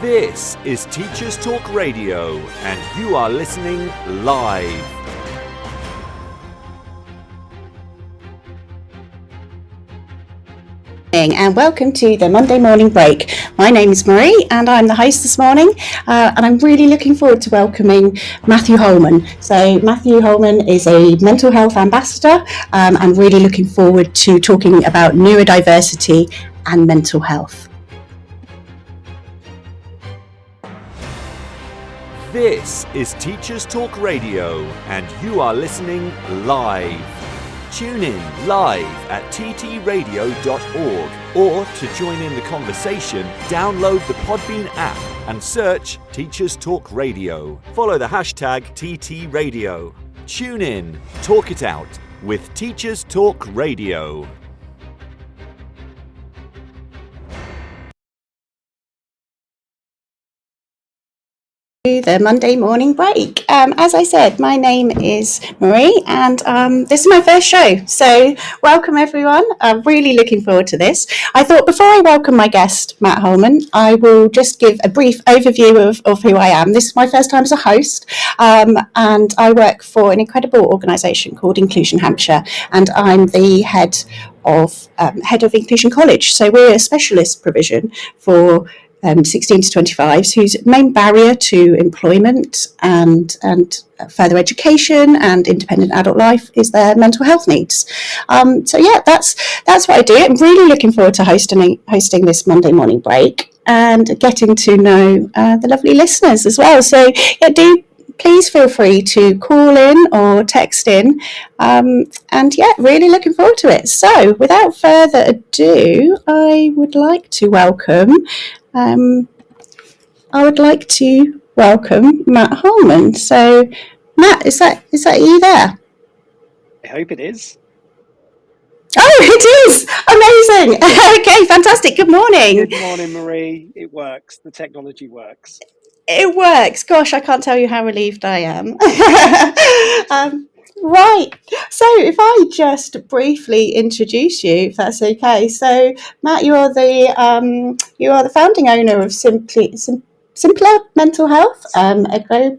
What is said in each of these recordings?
This is Teachers Talk Radio, and you are listening live. And welcome to the Monday morning break. My name is Marie and I'm the host this morning, and I'm really looking forward to welcoming Matthew Holman. So Matthew Holman is a mental health ambassador, and really looking forward to talking about neurodiversity and mental health. This is Teachers Talk Radio, and you are listening live. Tune in live at ttradio.org, or to join in the conversation, download the Podbean app and search Teachers Talk Radio. Follow the hashtag TTRadio. Tune in, talk it out with Teachers Talk Radio. The Monday morning break. As I said, my name is Marie and this is my first show, so welcome everyone. I'm really looking forward to this. I thought before I welcome my guest Matt Holman, I will just give a brief overview of who I am. This is my first time as a host, and I work for an incredible organisation called Inclusion Hampshire, and I'm the head of Inclusion College. So we're a specialist provision for 16 to 25s, whose main barrier to employment and further education and independent adult life is their mental health needs. So yeah, that's what I do. I'm really looking forward to hosting this Monday morning break and getting to know the lovely listeners as well. So yeah, please feel free to call in or text in, and yeah, really looking forward to it. So without further ado, I would like to welcome Matt Holman. So Matt, is that you there? I hope it is. Oh, it is! Amazing! Okay, fantastic. Good morning. Good morning, Marie. It works. The technology works. It works. Gosh, I can't tell you how relieved I am. Right. So if I just briefly introduce you, if that's okay. So Matt, you are the founding owner of Simpler Mental Health, a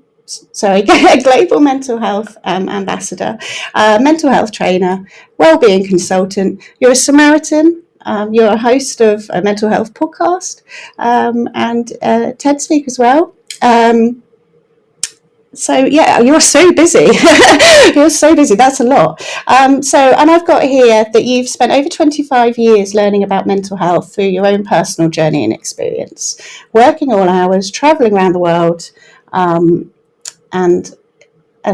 global mental health ambassador, mental health trainer, wellbeing consultant. You're a Samaritan. You're a host of a mental health podcast, and TED speak as well. So yeah, you're so busy. You're so busy. That's a lot. And I've got here that you've spent over 25 years learning about mental health through your own personal journey and experience, working all hours, traveling around the world, and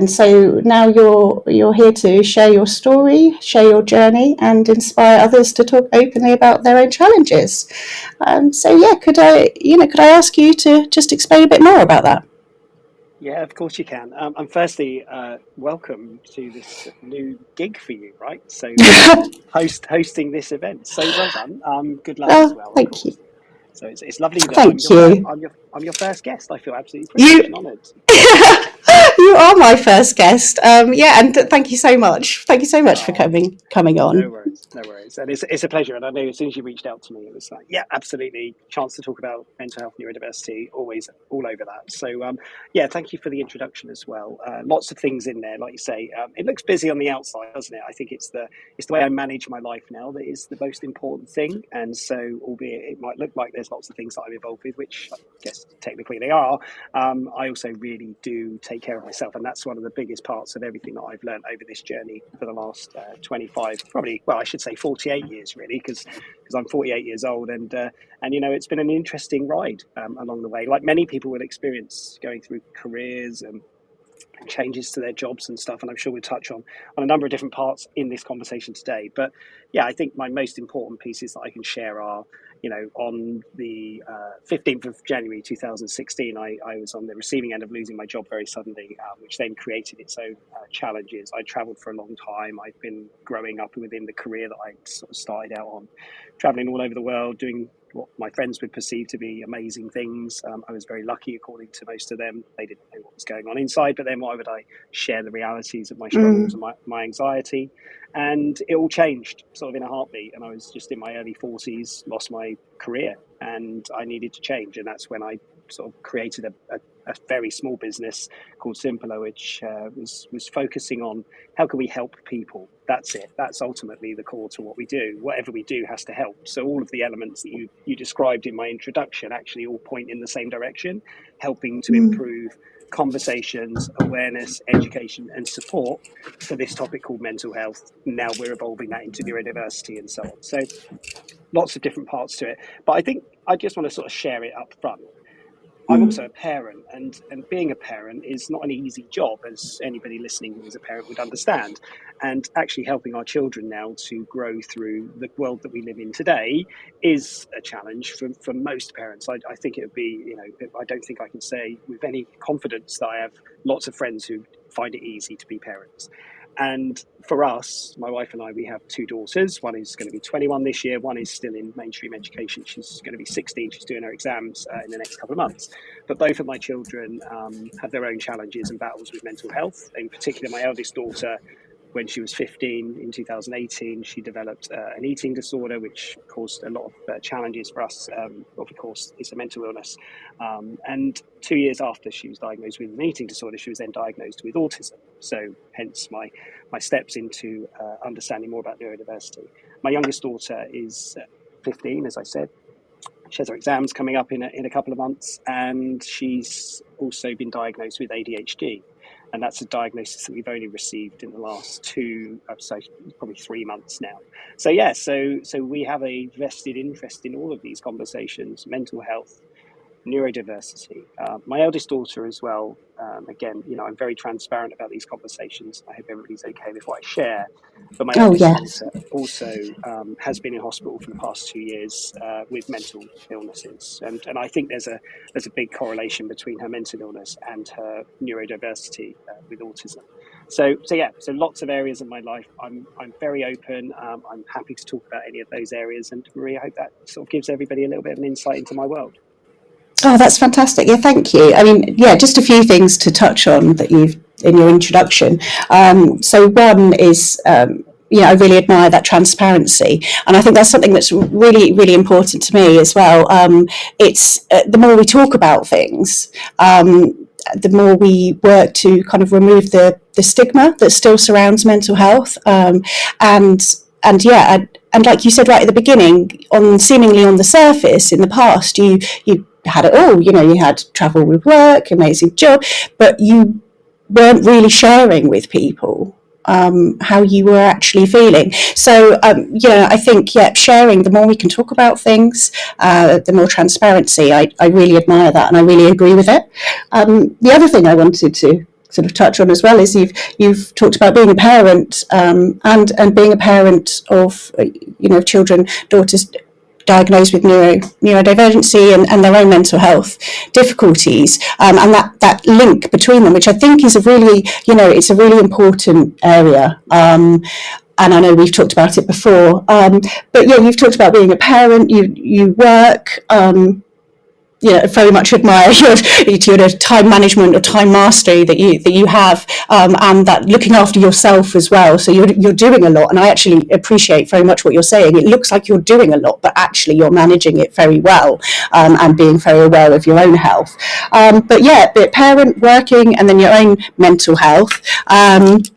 so now you're here to share your story, share your journey, and inspire others to talk openly about their own challenges. So yeah, could I ask you to just explain a bit more about that? Yeah, of course you can. And firstly, welcome to this new gig for you, right? So hosting this event. So well done. Good luck as well. Thank you. So it's lovely that Thank you. I'm your first guest. I feel absolutely privileged and honoured. You are my first guest. Yeah, and thank you so much. Thank you so much for coming on. No worries. And it's a pleasure. And I know as soon as you reached out to me, it was like, yeah, absolutely. Chance to talk about mental health, neurodiversity, always all over that. So yeah, thank you for the introduction as well. Lots of things in there, like you say. It looks busy on the outside, doesn't it? I think it's the way I manage my life now that is the most important thing. And so, albeit it might look like there's lots of things that I'm involved with, which I guess technically they are, I also really do take care of myself, and that's one of the biggest parts of everything that I've learned over this journey for the last 25, probably, well, I should say 48 years really, because I'm 48 years old, and you know, it's been an interesting ride along the way, like many people will experience going through careers and changes to their jobs and stuff, and I'm sure we'll touch on a number of different parts in this conversation today. But yeah, I think my most important pieces that I can share are, you know, on the 15th of January 2016, I was on the receiving end of losing my job very suddenly, which then created its own challenges. I travelled for a long time. I've been growing up within the career that I sort of started out on, travelling all over the world, doing what my friends would perceive to be amazing things. I was very lucky, according to most of them. They didn't know what was going on inside, but then why would I share the realities of my struggles and my anxiety? And it all changed sort of in a heartbeat. And I was just in my early 40s, lost my career, and I needed to change. And that's when I sort of created a very small business called Simpler, which was focusing on how can we help people. That's it. That's ultimately the core to what we do. Whatever we do has to help. So all of the elements that you described in my introduction actually all point in the same direction, helping to improve conversations, awareness, education, and support for this topic called mental health. Now we're evolving that into neurodiversity and so on. So lots of different parts to it. But I think I just want to sort of share it up front. I'm also a parent, and being a parent is not an easy job, as anybody listening who is a parent would understand. And actually helping our children now to grow through the world that we live in today is a challenge for most parents. I think it would be, I don't think I can say with any confidence that I have lots of friends who find it easy to be parents. And for us, my wife and I, we have two daughters. One is going to be 21 this year. One is still in mainstream education. She's going to be 16. She's doing her exams in the next couple of months. But both of my children have their own challenges and battles with mental health. In particular, my eldest daughter, when she was 15 in 2018, she developed an eating disorder, which caused a lot of challenges for us. Of course, it's a mental illness. And 2 years after she was diagnosed with an eating disorder, she was then diagnosed with autism. So hence my steps into understanding more about neurodiversity. My youngest daughter is 15, as I said. She has her exams coming up in a couple of months, and she's also been diagnosed with ADHD. And that's a diagnosis that we've only received in the last probably 3 months now. So yeah, so we have a vested interest in all of these conversations: mental health, neurodiversity. My eldest daughter as well. Again, I'm very transparent about these conversations. I hope everybody's okay with what I share. But my eldest daughter also has been in hospital for the past 2 years with mental illnesses, and I think there's a big correlation between her mental illness and her neurodiversity with autism. So lots of areas of my life. I'm very open. I'm happy to talk about any of those areas, and Maria, I hope that sort of gives everybody a little bit of an insight into my world. Oh, that's fantastic. Yeah, thank you. I mean, yeah, just a few things to touch on that you've in your introduction. So one is, I really admire that transparency. And I think that's something that's really, really important to me as well. It's the more we talk about things, the more we work to kind of remove the stigma that still surrounds mental health. And like you said right at the beginning, seemingly on the surface in the past, you had it all. You had travel with work, amazing job, but you weren't really sharing with people how you were actually feeling. So, I think, sharing, the more we can talk about things, the more transparency. I really admire that, and I really agree with it. The other thing I wanted to sort of touch on as well is you've talked about being a parent and being a parent of children, daughters diagnosed with neurodivergency and their own mental health difficulties, and that link between them, which I think is a really important area. And I know we've talked about it before, but yeah, you've talked about being a parent. You work. Very much admire your time management or time mastery that you have, and that looking after yourself as well. So you're doing a lot, and I actually appreciate very much what you're saying. It looks like you're doing a lot, but actually you're managing it very well, and being very aware of your own health. But parent, working, and then your own mental health. That's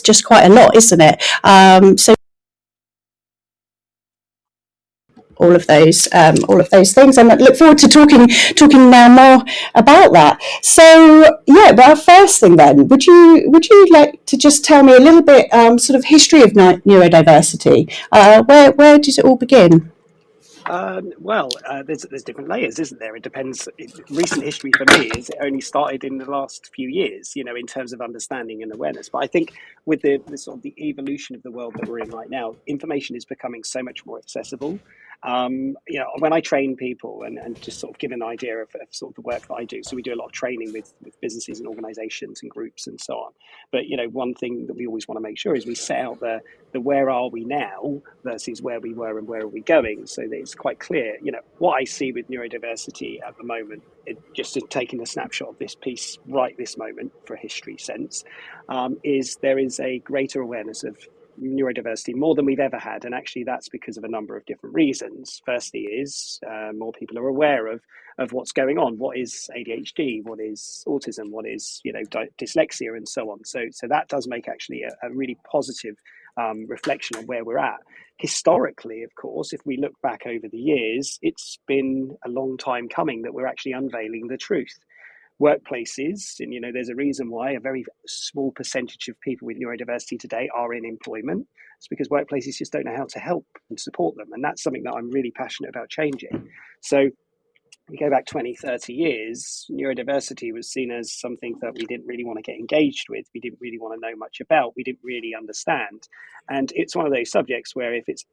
just quite a lot, isn't it? So all of those things, and I look forward to talking now more about that. So our first thing then, would you like to just tell me a little bit sort of history of neurodiversity? Where does it all begin? There's different layers, isn't there? It depends. Recent history for me is it only started in the last few years, in terms of understanding and awareness. But I think with the sort of the evolution of the world that we're in right now, information is becoming so much more accessible. When I train people and just sort of give an idea of sort of the work that I do, so we do a lot of training with businesses and organizations and groups and so on. But, one thing that we always want to make sure is we set out the where are we now versus where we were and where are we going, so that it's quite clear. What I see with neurodiversity at the moment, just taking a snapshot of this piece right this moment for a history sense, is there is a greater awareness of neurodiversity more than we've ever had, and actually that's because of a number of different reasons. Firstly is more people are aware of what's going on. What is ADHD? What is autism? What is dyslexia, and so on. So that does make actually a really positive reflection on where we're at. Historically, of course, if we look back over the years, it's been a long time coming that we're actually unveiling the truth. Workplaces, and there's a reason why a very small percentage of people with neurodiversity today are in employment. It's because workplaces just don't know how to help and support them, and that's something that I'm really passionate about changing. So we go back 20, 30 years, neurodiversity was seen as something that we didn't really want to get engaged with. We didn't really want to know much about. We didn't really understand. And it's one of those subjects where if it's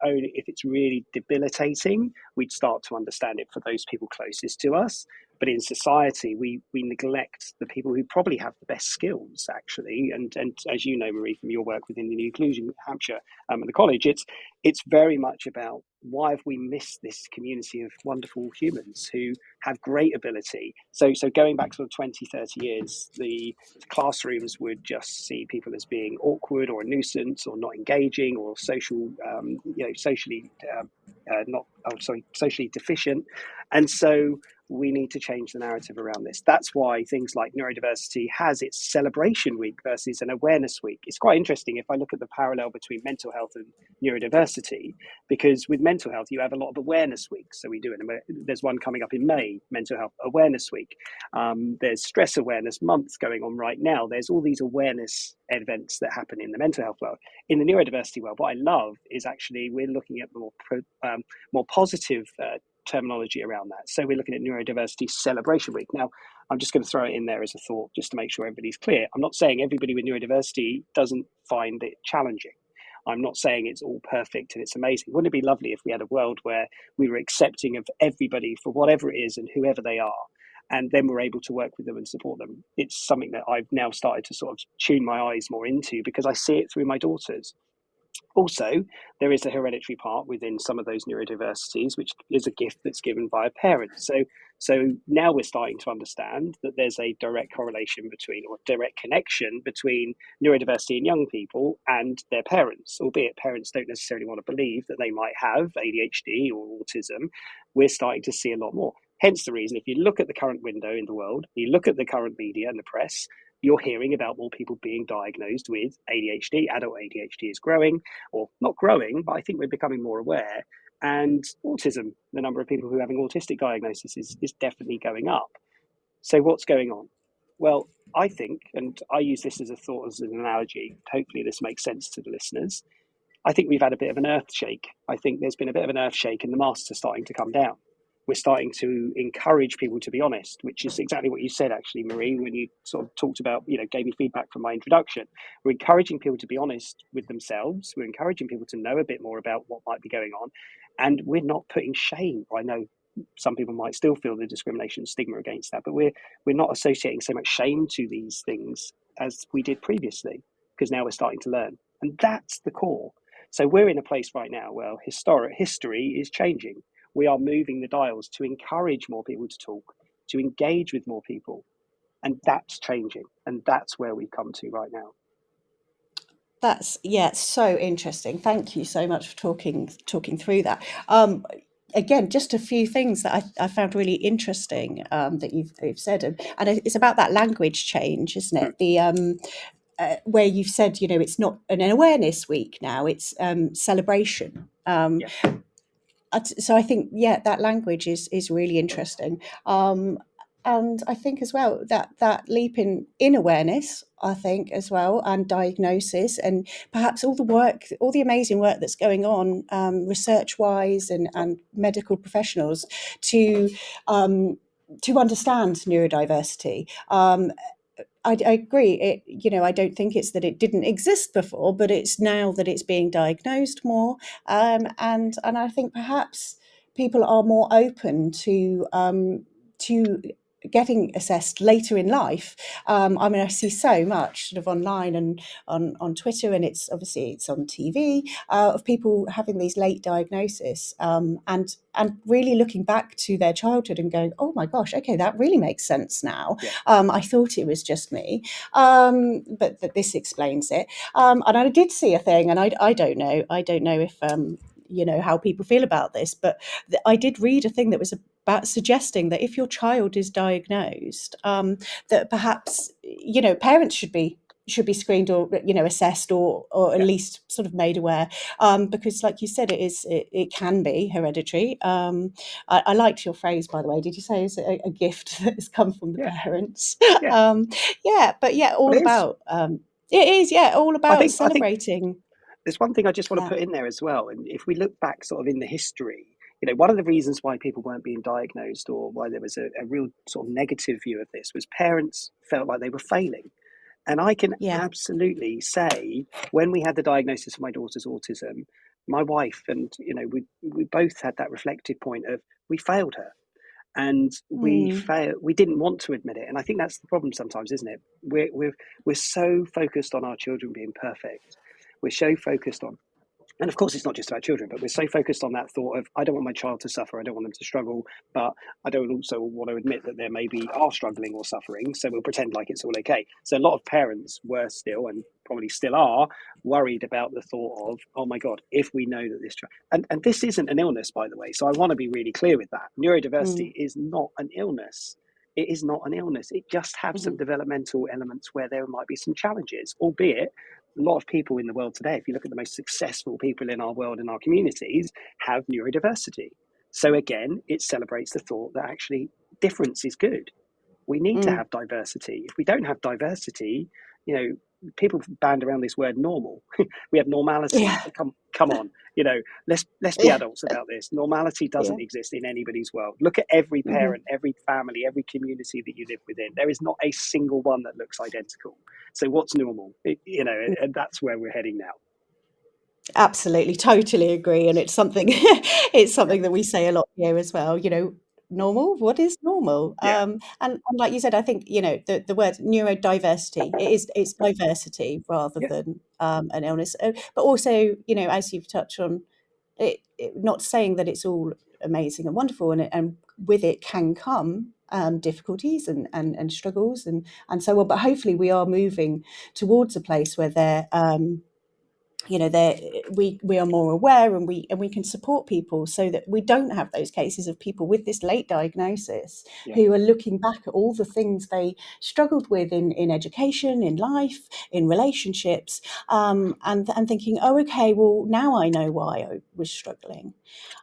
really debilitating, we'd start to understand it for those people closest to us. But in society, we neglect the people who probably have the best skills, actually. And as you know, Marie, from your work within the New Inclusion Hampshire and the college, it's very much about why have we missed this community of wonderful humans who have great ability. So going back sort of 20, 30 years, the classrooms would just see people as being awkward or a nuisance or not engaging or socially deficient. And so we need to change the narrative around this. That's why things like neurodiversity has its celebration week versus an awareness week. It's quite interesting if I look at the parallel between mental health and neurodiversity, because with mental health, you have a lot of awareness weeks. So there's one coming up in May, Mental Health Awareness Week. There's Stress Awareness Month going on right now. There's all these awareness events that happen in the mental health world. In the neurodiversity world, what I love is actually we're looking at more positive terminology around that. So we're looking at Neurodiversity Celebration Week. Now, I'm just going to throw it in there as a thought, just to make sure everybody's clear. I'm not saying everybody with neurodiversity doesn't find it challenging. I'm not saying it's all perfect and it's amazing. Wouldn't it be lovely if we had a world where we were accepting of everybody for whatever it is and whoever they are, and then we're able to work with them and support them? It's something that I've now started to sort of tune my eyes more into because I see it through my daughters. Also, there is a hereditary part within some of those neurodiversities, which is a gift that's given by a parent. So now we're starting to understand that there's a direct correlation or direct connection between neurodiversity in young people and their parents, albeit parents don't necessarily want to believe that they might have ADHD or autism. We're starting to see a lot more. Hence the reason, if you look at the current window in the world, you look at the current media and the press, you're hearing about more people being diagnosed with ADHD. Adult ADHD is growing, or not growing, but I think we're becoming more aware. And autism, the number of people who are having autistic diagnosis is definitely going up. So what's going on? Well, I think, and I use this as an analogy, hopefully this makes sense to the listeners. I think we've had a bit of an earth shake. I think there's been a bit of an earth shake and the masks are starting to come down. We're starting to encourage people to be honest, which is exactly what you said, actually, Marie, when you sort of talked about, gave me feedback from my introduction. We're encouraging people to be honest with themselves. We're encouraging people to know a bit more about what might be going on. And we're not putting shame. I know some people might still feel the discrimination and stigma against that, but we're not associating so much shame to these things as we did previously, because now we're starting to learn. And that's the core. So we're in a place right now where history is changing. We are moving the dials to encourage more people to talk, to engage with more people. And that's changing. And that's where we've come to right now. That's, so interesting. Thank you so much for talking through that. Again, just a few things that I found really interesting that you've said. And it's about that language change, isn't it? The where you've said, it's not an awareness week now, it's celebration. So I think, that language is really interesting. And I think as well that leap in awareness, I think as well, and diagnosis, and perhaps all the amazing work that's going on research-wise and medical professionals to understand neurodiversity. I agree. I don't think it's that it didn't exist before, but it's now that it's being diagnosed more, and I think perhaps people are more open to getting assessed later in life. I mean, I see so much sort of online and on Twitter, and it's on TV, of people having these late diagnoses, and really looking back to their childhood and going, oh my gosh, okay, that really makes sense now. Yeah. I thought it was just me, but that this explains it. And I did see a thing, and I don't know if how people feel about this, but I did read a thing that was about suggesting that if your child is diagnosed, that perhaps parents should be screened or assessed or at least sort of made aware, because like you said, it can be hereditary. I liked your phrase, by the way. Did you say it's a gift that has come from the parents? All Well, about it is all about I think celebrating. there's one thing I just want to put in there as well. And if we look back sort of in the history, one of the reasons why people weren't being diagnosed, or why there was a real sort of negative view of this, was parents felt like they were failing. And I can absolutely say, when we had the diagnosis of my daughter's autism, my wife and, we both had that reflective point of, we failed her. And we didn't want to admit it. And I think that's the problem sometimes, isn't it? We're so focused on our children being perfect. We're so focused on, and of course it's not just about children, but we're so focused on that thought of, I don't want my child to suffer, I don't want them to struggle, but I don't also want to admit that they maybe are struggling or suffering, so we'll pretend like it's all okay. So a lot of parents were still, and probably still are, worried about the thought of, oh my God, if we know that this and this isn't an illness, by the way, so I want to be really clear with that. Neurodiversity is not an illness. It is not an illness. It just has some developmental elements where there might be some challenges, albeit a lot of people in the world today, if you look at the most successful people in our world, in our communities, have neurodiversity. So again, it celebrates the thought that actually difference is good. We need to have diversity. If we don't have diversity, people band around this word normal. We have normality. Yeah. Come on, let's be adults about this. Normality doesn't exist in anybody's world. Look at every parent, every family, every community that you live within. There is not a single one that looks identical. So what's normal? And that's where we're heading now. Absolutely, totally agree, and it's something that we say a lot here as well. Normal. What is normal? And like you said, I think the word neurodiversity. It's diversity rather than an illness, but also as you've touched on, not saying that it's all amazing and wonderful, and with it can come difficulties and struggles and so on. But hopefully, we are moving towards a place where we are more aware, and we can support people so that we don't have those cases of people with this late diagnosis who are looking back at all the things they struggled with in education, in life, in relationships, and thinking, oh, okay, well, now I know why I was struggling.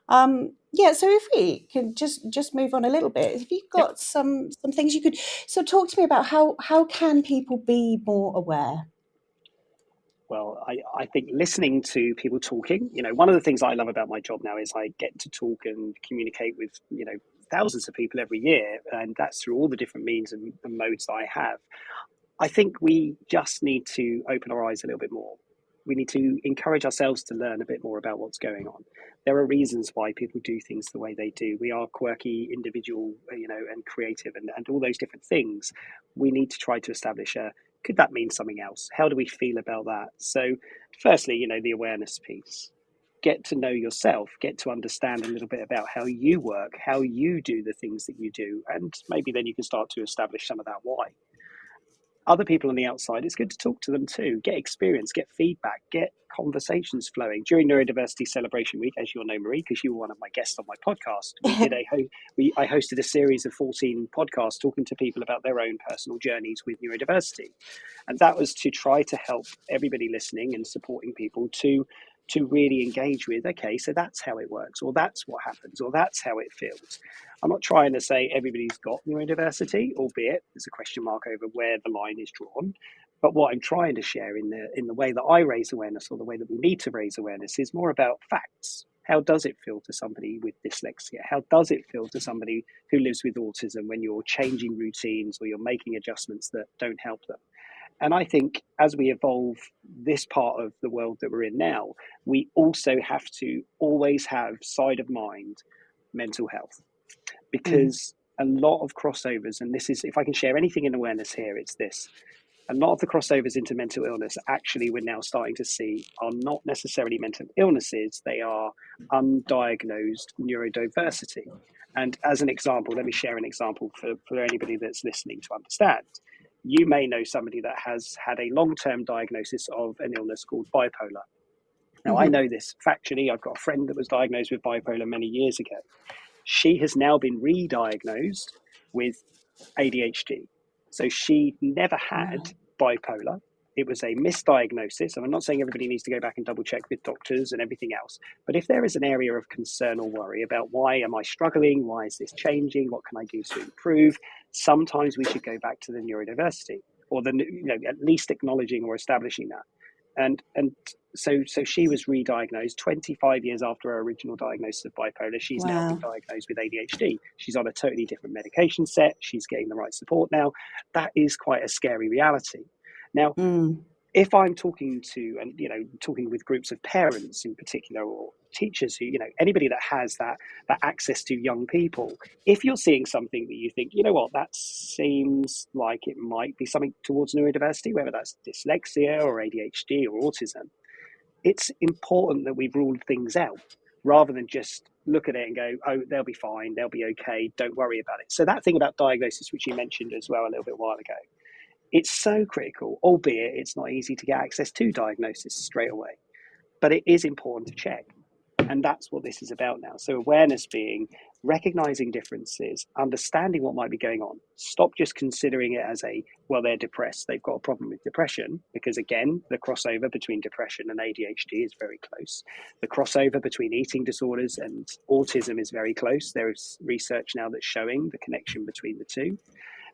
So if we could just move on a little bit, if you've got some things you could talk to me about, how can people be more aware? Well, I think listening to people talking, one of the things I love about my job now is I get to talk and communicate with, thousands of people every year. And that's through all the different means and modes that I have. I think we just need to open our eyes a little bit more. We need to encourage ourselves to learn a bit more about what's going on. There are reasons why people do things the way they do. We are quirky, individual, and creative, and all those different things. We need to try to establish could that mean something else? How do we feel about that? So firstly, the awareness piece. Get to know yourself, get to understand a little bit about how you work, how you do the things that you do, and maybe then you can start to establish some of that why. Other people on the outside, it's good to talk to them too. Get experience, get feedback, get conversations flowing. During Neurodiversity Celebration Week, as you'll know, Marie, because you were one of my guests on my podcast, I hosted a series of 14 podcasts talking to people about their own personal journeys with neurodiversity. And that was to try to help everybody listening and supporting people to really engage with, okay, so that's how it works, or that's what happens, or that's how it feels. I'm not trying to say everybody's got neurodiversity, albeit there's a question mark over where the line is drawn. But what I'm trying to share in the way that I raise awareness, or the way that we need to raise awareness, is more about facts. How does it feel to somebody with dyslexia? How does it feel to somebody who lives with autism when you're changing routines or you're making adjustments that don't help them? And I think as we evolve this part of the world that we're in now, we also have to always have side of mind mental health, because a lot of crossovers, and this is, if I can share anything in awareness here, it's this. A lot of the crossovers into mental illness, actually, we're now starting to see are not necessarily mental illnesses, they are undiagnosed neurodiversity. And as an example, let me share an example for anybody that's listening to understand. You may know somebody that has had a long-term diagnosis of an illness called bipolar. Now, I know this factually. I've got a friend that was diagnosed with bipolar many years ago. She has now been re-diagnosed with ADHD. So she never had bipolar. It was a misdiagnosis. And I'm not saying everybody needs to go back and double check with doctors and everything else. But if there is an area of concern or worry about why am I struggling? Why is this changing? What can I do to improve? Sometimes we should go back to the neurodiversity, or at least acknowledging or establishing that. And so she was re-diagnosed 25 years after her original diagnosis of bipolar. She's now been diagnosed with ADHD. She's on a totally different medication set. She's getting the right support now. That is quite a scary reality. Now, if I'm talking to, and talking with groups of parents in particular, or teachers who, anybody that has that access to young people, if you're seeing something that you think, that seems like it might be something towards neurodiversity, whether that's dyslexia or ADHD or autism, it's important that we've ruled things out rather than just look at it and go, oh, they'll be fine, they'll be okay, don't worry about it. So that thing about diagnosis, which you mentioned as well a little bit while ago, it's so critical, albeit it's not easy to get access to diagnosis straight away. But it is important to check. And that's what this is about now. So awareness being recognizing differences, understanding what might be going on. Stop just considering it as they're depressed, they've got a problem with depression, because again, the crossover between depression and ADHD is very close. The crossover between eating disorders and autism is very close. There is research now that's showing the connection between the two.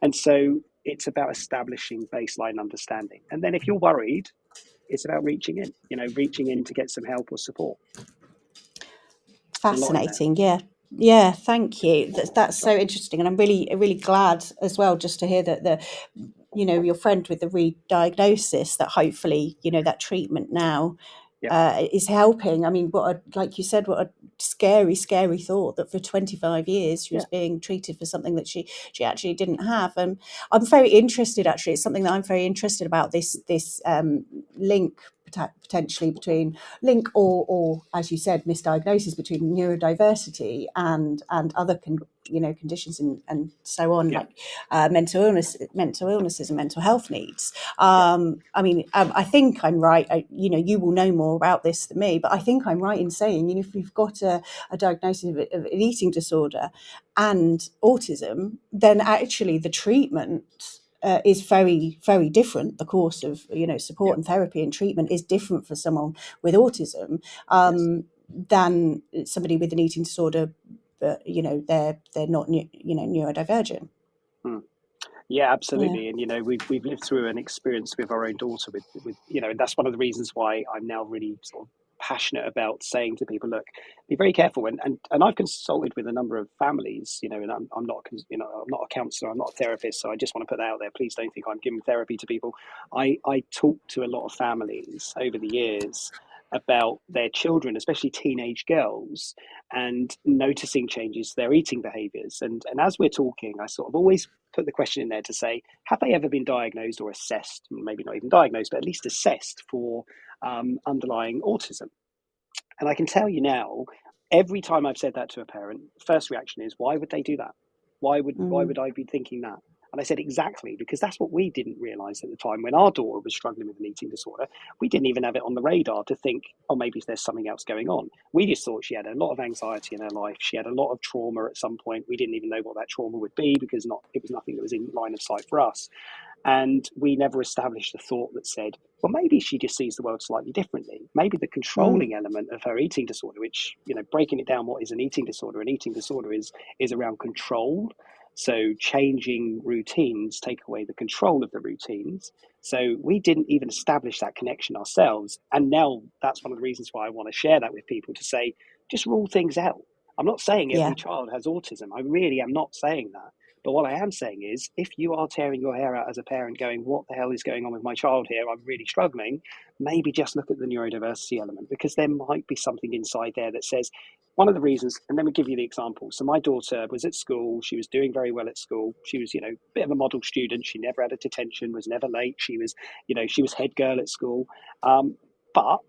And so it's about establishing baseline understanding. And then if you're worried, it's about reaching in to get some help or support. Fascinating. Yeah, thank you. That's so interesting, and I'm really glad as well just to hear that your friend with the re-diagnosis, that hopefully that treatment now is helping. I mean, like you said, what a scary thought that for 25 years she was being treated for something that she actually didn't have. And I'm very interested, actually, it's something that I'm very interested about, this link potentially between or as you said, misdiagnosis between neurodiversity and other conditions and so on, like mental illnesses and mental health needs. I think I'm right. You will know more about this than me, but I think I'm right in saying, if you've got a diagnosis of an eating disorder and autism, then actually the treatment is very, very different. The course of support and therapy and treatment is different for someone with autism than somebody with an eating disorder, but they're not neurodivergent. Yeah, absolutely. And we've lived through an experience with our own daughter with and that's one of the reasons why I'm now really sort of passionate about saying to people, look, be very careful. And I've consulted with a number of families, and I'm not a counsellor, I'm not a therapist, so I just want to put that out there. Please don't think I'm giving therapy to people. I talk to a lot of families over the years about their children, especially teenage girls, and noticing changes to their eating behaviours. And as we're talking, I sort of always put the question in there to say, have they ever been diagnosed or assessed, maybe not even diagnosed, but at least assessed for underlying autism? And I can tell you now, every time I've said that to a parent, first reaction is, why would they do that? Why would I be thinking that? And I said, exactly, because that's what we didn't realise at the time when our daughter was struggling with an eating disorder. We didn't even have it on the radar to think, oh, maybe there's something else going on. We just thought she had a lot of anxiety in her life. She had a lot of trauma at some point. We didn't even know what that trauma would be because it was nothing that was in line of sight for us. And we never established a thought that said, well, maybe she just sees the world slightly differently. Maybe the controlling element of her eating disorder, which, breaking it down, what is an eating disorder? An eating disorder is around control. So changing routines take away the control of the routines. So we didn't even establish that connection ourselves. And now that's one of the reasons why I want to share that with people, to say, just rule things out. I'm not saying every child has autism. I really am not saying that. But what I am saying is, if you are tearing your hair out as a parent going, what the hell is going on with my child here? I'm really struggling. Maybe just look at the neurodiversity element, because there might be something inside there that says, one of the reasons, and let me give you the example. So my daughter was at school. She was doing very well at school. She was, a bit of a model student. She never had a detention, was never late. She was, she was head girl at school. But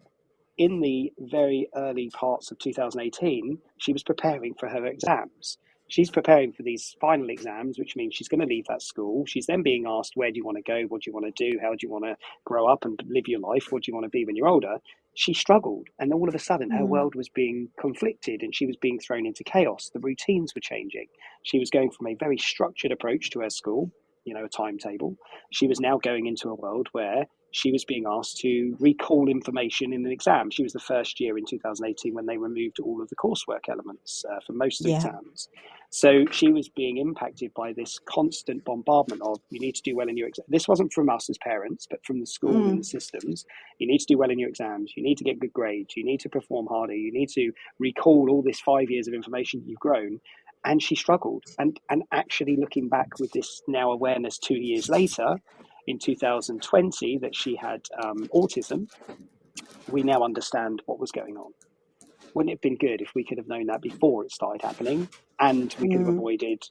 in the very early parts of 2018, she was preparing for her exams. She's preparing for these final exams, which means she's going to leave that school. She's then being asked, where do you want to go? What do you want to do? How do you want to grow up and live your life? What do you want to be when you're older? She struggled. And all of a sudden, her world was being conflicted and she was being thrown into chaos. The routines were changing. She was going from a very structured approach to her school, a timetable. She was now going into a world where she was being asked to recall information in an exam. She was the first year in 2018 when they removed all of the coursework elements for most exams. So she was being impacted by this constant bombardment of, you need to do well in your exam. This wasn't from us as parents, but from the school and the systems. You need to do well in your exams. You need to get good grades. You need to perform harder. You need to recall all this 5 years of information you've grown. And she struggled. And actually looking back with this now awareness 2 years later, in 2020, that she had autism, we now understand what was going on. Wouldn't it have been good if we could have known that before it started happening, and we could have avoided,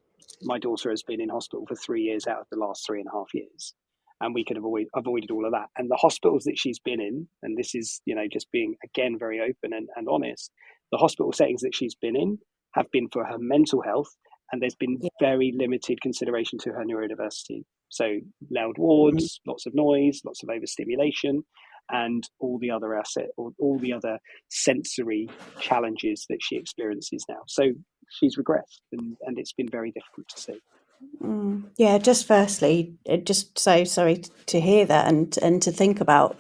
my daughter has been in hospital for 3 years out of the last 3.5 years, and we could have avoided all of that. And the hospitals that she's been in, and this is, just being, again, very open and honest, the hospital settings that she's been in have been for her mental health, and there's been very limited consideration to her neurodiversity. So loud wards, lots of noise, lots of overstimulation, and all the other all the other sensory challenges that she experiences now. So she's regressed, and it's been very difficult to see. Yeah, just firstly, just so sorry to hear that, and to think about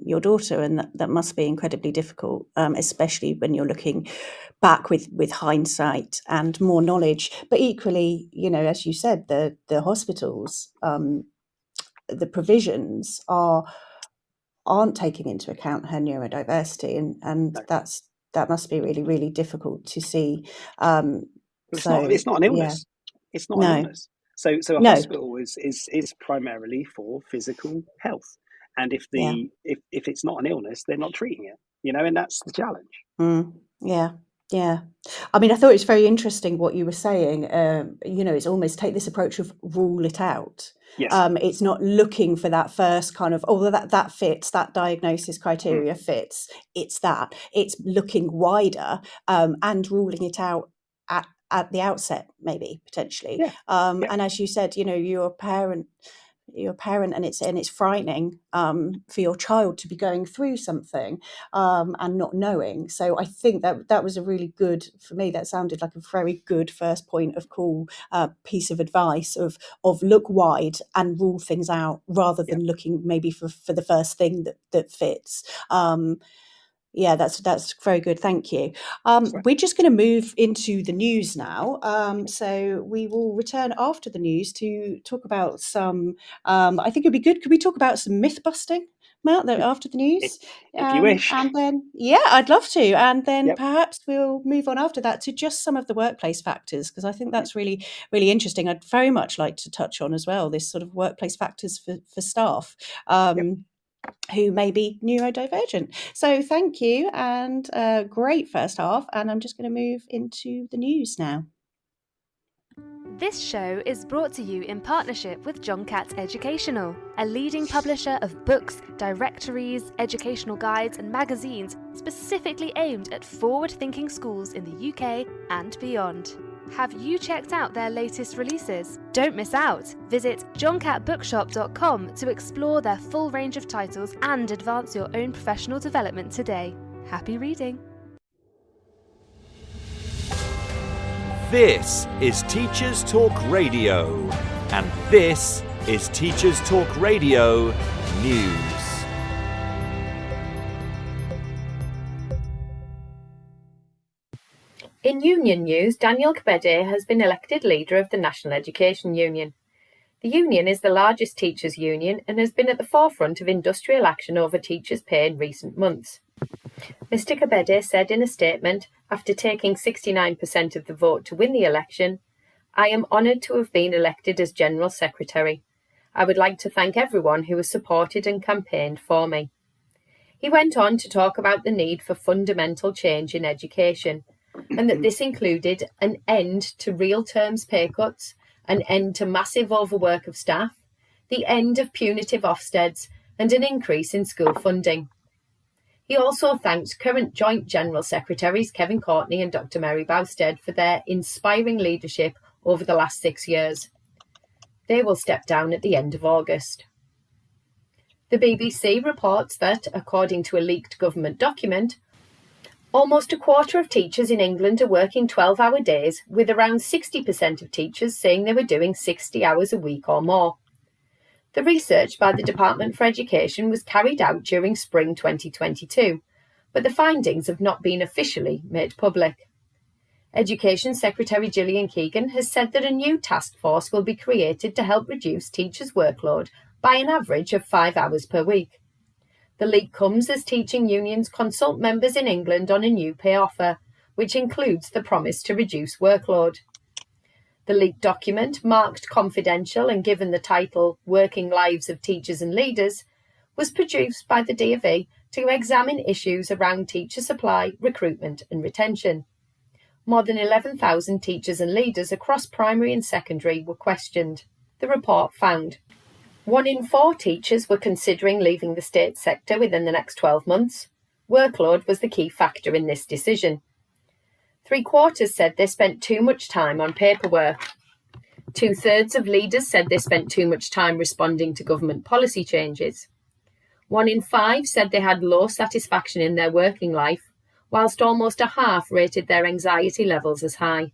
your daughter, and that must be incredibly difficult, especially when you're looking back with hindsight and more knowledge. But equally, as you said, the hospitals, the provisions aren't taking into account her neurodiversity, and that must be really, really difficult to see. It's not an illness. It's not an illness. So a hospital is primarily for physical health, and if it's not an illness, they're not treating it. And that's the challenge. Yeah. I mean, I thought it's very interesting what you were saying. It's almost take this approach of rule it out. Yes. It's not looking for that first kind of, that fits, that diagnosis criteria fits. It's looking wider and ruling it out at the outset, maybe potentially. And as you said, you're a parent, and it's frightening for your child to be going through something and not knowing. So I think that was a really good, for me, that sounded like a very good first point of call, piece of advice of look wide and rule things out, rather than looking maybe for the first thing that fits. That's very good. Thank you. We're just going to move into the news now. So we will return after the news to talk about some, I think it'd be good. Could we talk about some myth busting, Matt, after the news? If you wish. And then, I'd love to. And then perhaps we'll move on after that to just some of the workplace factors, because I think that's really, really interesting. I'd very much like to touch on as well, this sort of workplace factors for staff. Who may be neurodivergent. So thank you, and great first half, and I'm just going to move into the news now. This show is brought to you in partnership with John Catt Educational, a leading publisher of books, directories, educational guides and magazines specifically aimed at forward-thinking schools in the UK and beyond. Have you checked out their latest releases? Don't miss out! Visit johncattbookshop.com to explore their full range of titles and advance your own professional development today. Happy reading! This is Teachers Talk Radio, and this is Teachers Talk Radio News. In union news, Daniel Kebede has been elected leader of the National Education Union. The union is the largest teachers' union and has been at the forefront of industrial action over teachers' pay in recent months. Mr. Kebede said in a statement, after taking 69% of the vote to win the election, "I am honoured to have been elected as General Secretary. I would like to thank everyone who has supported and campaigned for me." He went on to talk about the need for fundamental change in education and that this included an end to real terms pay cuts, an end to massive overwork of staff, the end of punitive Ofsteds, and an increase in school funding. He also thanked current Joint General Secretaries Kevin Courtney and Dr Mary Bousted for their inspiring leadership over the last 6 years. They will step down at the end of August. The BBC reports that, according to a leaked government document, almost a quarter of teachers in England are working 12-hour days, with around 60% of teachers saying they were doing 60 hours a week or more. The research by the Department for Education was carried out during spring 2022, but the findings have not been officially made public. Education Secretary Gillian Keegan has said that a new task force will be created to help reduce teachers' workload by an average of 5 hours per week. The leak comes as teaching unions consult members in England on a new pay offer, which includes the promise to reduce workload. The leaked document, marked confidential and given the title Working Lives of Teachers and Leaders, was produced by the DfE to examine issues around teacher supply, recruitment and retention. More than 11,000 teachers and leaders across primary and secondary were questioned. The report found 1 in 4 teachers were considering leaving the state sector within the next 12 months. Workload was the key factor in this decision. 3/4 said they spent too much time on paperwork. 2/3 of leaders said they spent too much time responding to government policy changes. 1 in 5 said they had low satisfaction in their working life, whilst almost a half rated their anxiety levels as high.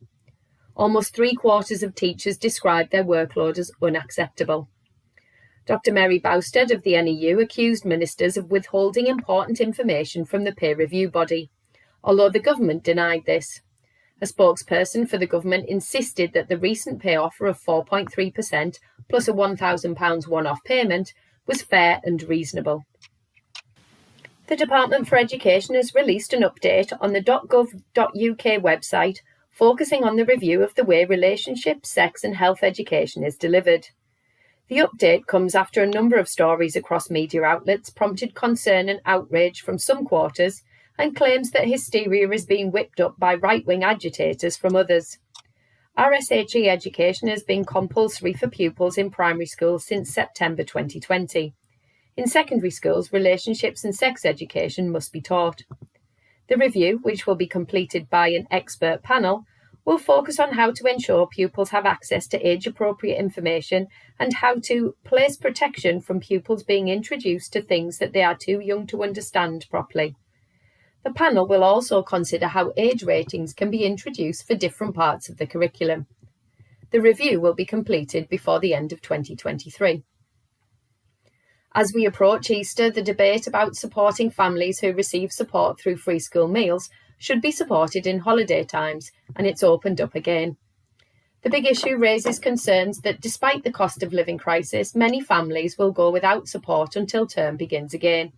Almost 3/4 of teachers described their workload as unacceptable. Dr Mary Bousted of the NEU accused ministers of withholding important information from the peer review body, although the government denied this. A spokesperson for the government insisted that the recent pay offer of 4.3% plus a £1,000 one-off payment was fair and reasonable. The Department for Education has released an update on the .gov.uk website focusing on the review of the way relationship, sex and health education is delivered. The update comes after a number of stories across media outlets prompted concern and outrage from some quarters and claims that hysteria is being whipped up by right-wing agitators from others. RSHE education has been compulsory for pupils in primary schools since September 2020. In secondary schools, relationships and sex education must be taught. The review, which will be completed by an expert panel, will focus on how to ensure pupils have access to age-appropriate information and how to place protection from pupils being introduced to things that they are too young to understand properly. The panel will also consider how age ratings can be introduced for different parts of the curriculum. The review will be completed before the end of 2023. As we approach Easter, the debate about supporting families who receive support through free school meals should be supported in holiday times, and it's opened up again. The big issue raises concerns that despite the cost of living crisis, many families will go without support until term begins again.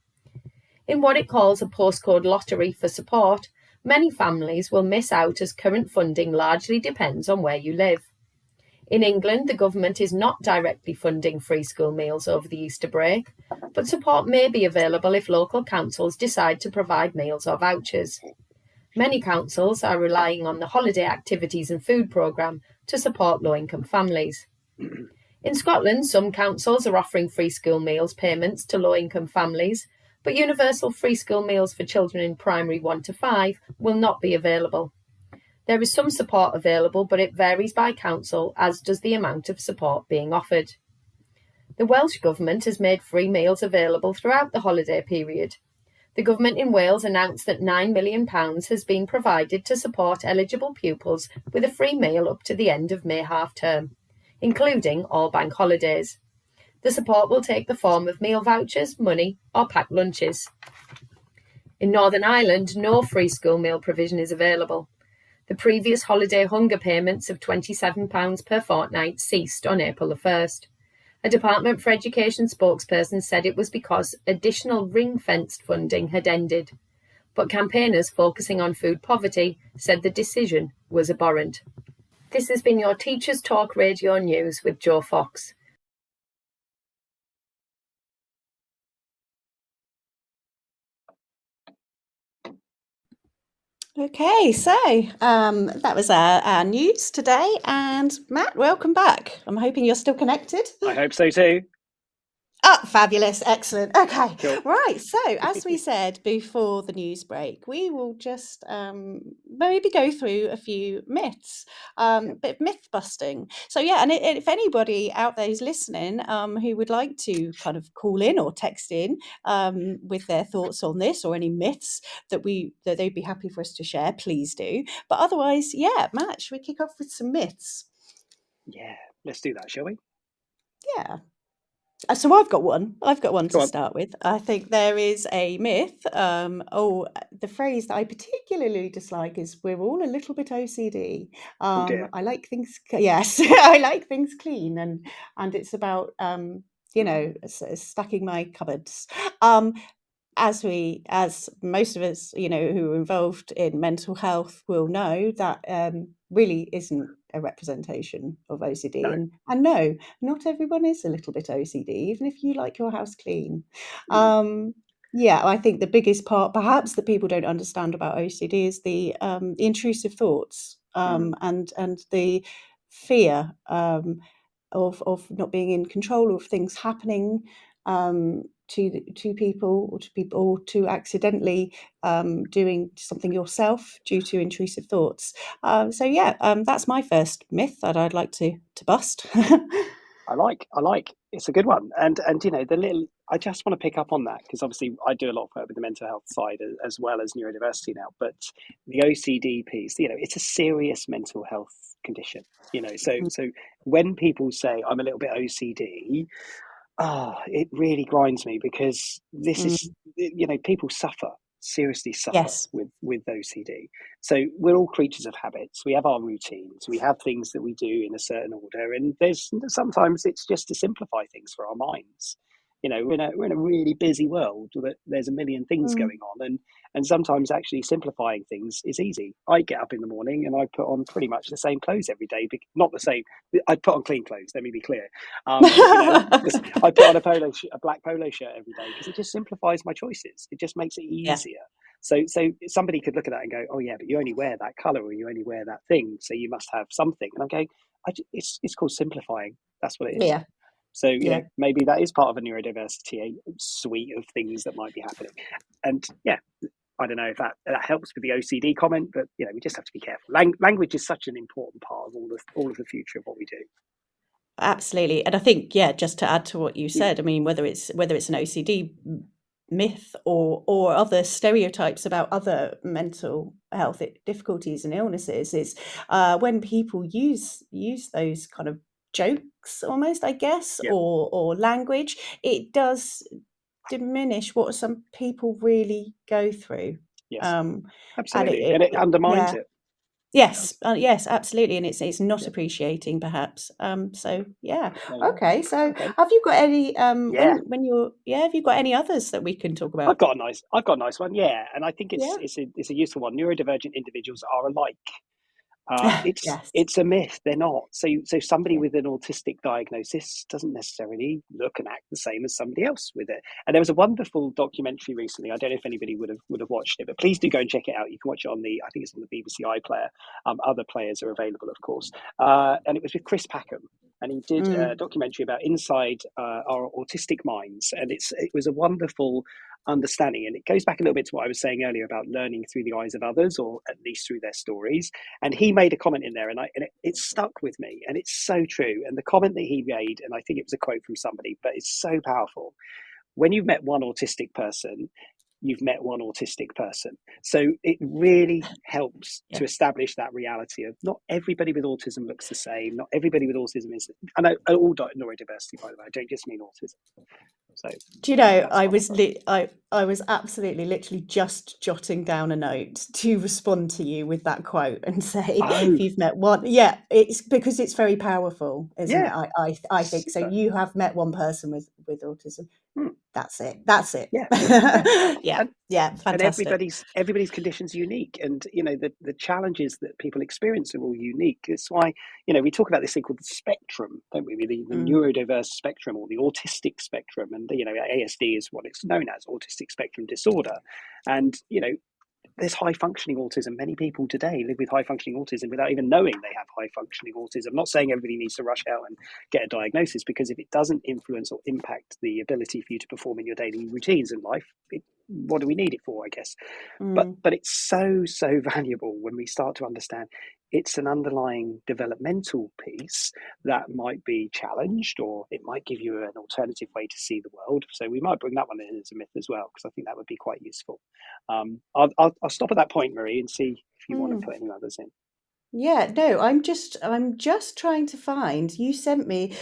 In what it calls a postcode lottery for support, many families will miss out as current funding largely depends on where you live. In England, the government is not directly funding free school meals over the Easter break, but support may be available if local councils decide to provide meals or vouchers. Many councils are relying on the Holiday Activities and Food Programme to support low-income families. In Scotland, some councils are offering free school meals payments to low-income families, but universal free school meals for children in primary 1 to 5 will not be available. There is some support available, but it varies by council, as does the amount of support being offered. The Welsh Government has made free meals available throughout the holiday period. The government in Wales announced that £9 million has been provided to support eligible pupils with a free meal up to the end of May half-term, including all bank holidays. The support will take the form of meal vouchers, money or packed lunches. In Northern Ireland, no free school meal provision is available. The previous holiday hunger payments of £27 per fortnight ceased on April the 1st. A Department for Education spokesperson said it was because additional ring-fenced funding had ended, but campaigners focusing on food poverty said the decision was abhorrent. This has been your Teachers Talk Radio News with Jo Fox. Okay, so that was our news today. And Matt, welcome back. I'm hoping you're still connected. I hope so too. Oh, fabulous. Excellent. Okay. Cool. Right. So, as we said before the news break, we will just maybe go through a few myths, bit of myth busting. So, yeah. And if anybody out there is listening who would like to kind of call in or text in with their thoughts on this or any myths that they'd be happy for us to share, please do. But otherwise, yeah, Matt, should we kick off with some myths? Yeah, let's do that, shall we? Yeah. So I've got one. Go To on. start with. I think there is a myth. The phrase that I particularly dislike is "we're all a little bit OCD." Oh dear. I like things. Yes, I like things clean, and it's about stacking my cupboards. As most of us, who are involved in mental health will know, that really isn't a representation of OCD. No. And no, not everyone is a little bit OCD, even if you like your house clean. Yeah, I think the biggest part, perhaps, that people don't understand about OCD is the intrusive thoughts and the fear of not being in control of things happening to people or to accidentally doing something yourself due to intrusive thoughts. So yeah, that's my first myth that I'd like to bust. I like. It's a good one, and I just want to pick up on that because obviously I do a lot of work with the mental health side as well as neurodiversity now. But the OCD piece, it's a serious mental health condition. So when people say I'm a little bit OCD, it really grinds me because this is, people seriously suffer Yes. with OCD. So we're all creatures of habits. We have our routines. We have things that we do in a certain order, and sometimes it's just to simplify things for our minds. We're in a really busy world that there's a million things going on, and sometimes actually simplifying things is easy. I get up in the morning and I put on pretty much the same clothes every day, not the same. I put on clean clothes. Let me be clear. I put on a black polo shirt every day because it just simplifies my choices. It just makes it Yeah. easier. So somebody could look at that and go, "Oh yeah, but you only wear that color, or you only wear that thing, so you must have something." And I'm going, it's called simplifying. That's what it is. Yeah. So Yeah. maybe that is part of a neurodiversity suite of things that might be happening. And yeah, I don't know if that helps with the OCD comment, but we just have to be careful. Language is such an important part of all of the future of what we do. Absolutely. And I think, yeah, just to add to what you said, I mean, whether it's an OCD myth or other stereotypes about other mental health difficulties and illnesses, is when people use those kind of jokes almost, I guess, or language, it does diminish what some people really go through. Yes, And absolutely. And it undermines it. Yes, yes, absolutely, and it's not appreciating, perhaps. So yeah, okay. So have you got any have you got any others that we can talk about? I've got a nice one. Yeah, and I think Yeah. it's a useful one. Neurodivergent individuals are alike. Yes. It's a myth. They're not. So somebody Yeah. with an autistic diagnosis doesn't necessarily look and act the same as somebody else with it. And there was a wonderful documentary recently. I don't know if anybody would have watched it, but please do go and check it out. You can watch it on I think it's on the BBC iPlayer. Other players are available, of course. And it was with Chris Packham. And he did a documentary about inside our autistic minds, and it was a wonderful understanding. And it goes back a little bit to what I was saying earlier about learning through the eyes of others, or at least through their stories. And he made a comment in there, and it stuck with me, and it's so true. And the comment that he made, and I think it was a quote from somebody, but it's so powerful. When you've met one autistic person, you've met one autistic person. So it really helps to establish that reality of not everybody with autism looks the same. Not everybody with autism is, and all neurodiversity, by the way. I don't just mean autism. So do you know, I was absolutely literally just jotting down a note to respond to you with that quote and say, if you've met one, it's because it's very powerful, isn't it? I think so. You have met one person with autism. That's it. Yeah. Fantastic. And everybody's condition's unique, and the challenges that people experience are all unique. That's why we talk about this thing called the spectrum, don't we? The neurodiverse spectrum, or the autistic spectrum, and ASD is what it's known as, autistic spectrum disorder. And there's high functioning autism. Many people today live with high functioning autism without even knowing they have high functioning autism. I'm not saying everybody needs to rush out and get a diagnosis, because if it doesn't influence or impact the ability for you to perform in your daily routines in life, what do we need it for, I guess? But it's so valuable when we start to understand it's an underlying developmental piece that might be challenged, or it might give you an alternative way to see the world. So we might bring that one in as a myth as well, because I think that would be quite useful. I'll stop at that point, Marie, and see if you want to put any others in. Yeah, no, I'm just trying to find. You sent me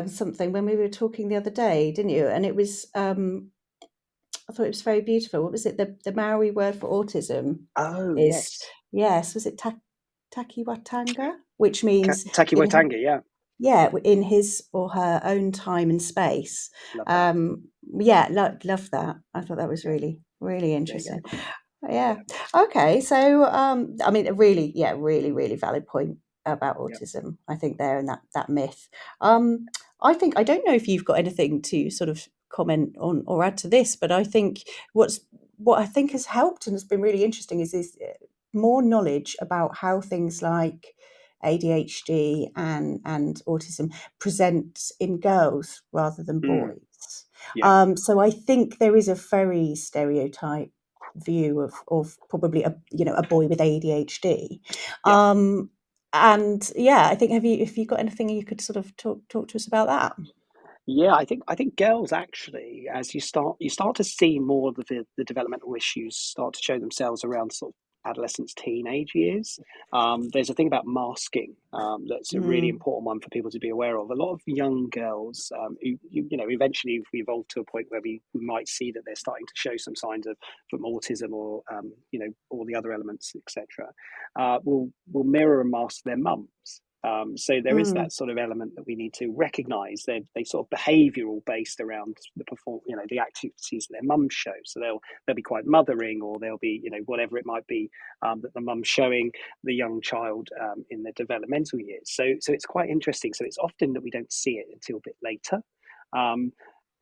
something when we were talking the other day, didn't you? And it was I thought it was very beautiful. What was it? The Maori word for autism Oh, is yes. Was it takiwatanga, which means Takiwatanga, yeah, in his or her own time and space. Love that. Love that. I thought that was really interesting. Yeah. Okay. So, I mean, really valid point about autism. I think there, and that myth. I don't know if you've got anything to sort of comment on or add to this, but I think what I think has helped and has been really interesting is more knowledge about how things like ADHD and autism present in girls rather than boys. So I think there is a very stereotype view of probably a boy with ADHD. And I think if you got anything you could sort of talk to us about that? Yeah, I think girls actually, as you start to see more of the developmental issues start to show themselves around sort of adolescence, teenage years. There's a thing about masking that's a really important one for people to be aware of. A lot of young girls, who eventually if we evolve to a point where we might see that they're starting to show some signs of from autism or all the other elements, etc., will mirror and mask their mums. So there is that sort of element that we need to recognise. They sort of behavioural based around the activities that their mums show. So they'll be quite mothering, or they'll be whatever it might be that the mum's showing the young child in their developmental years. So it's quite interesting. So it's often that we don't see it until a bit later.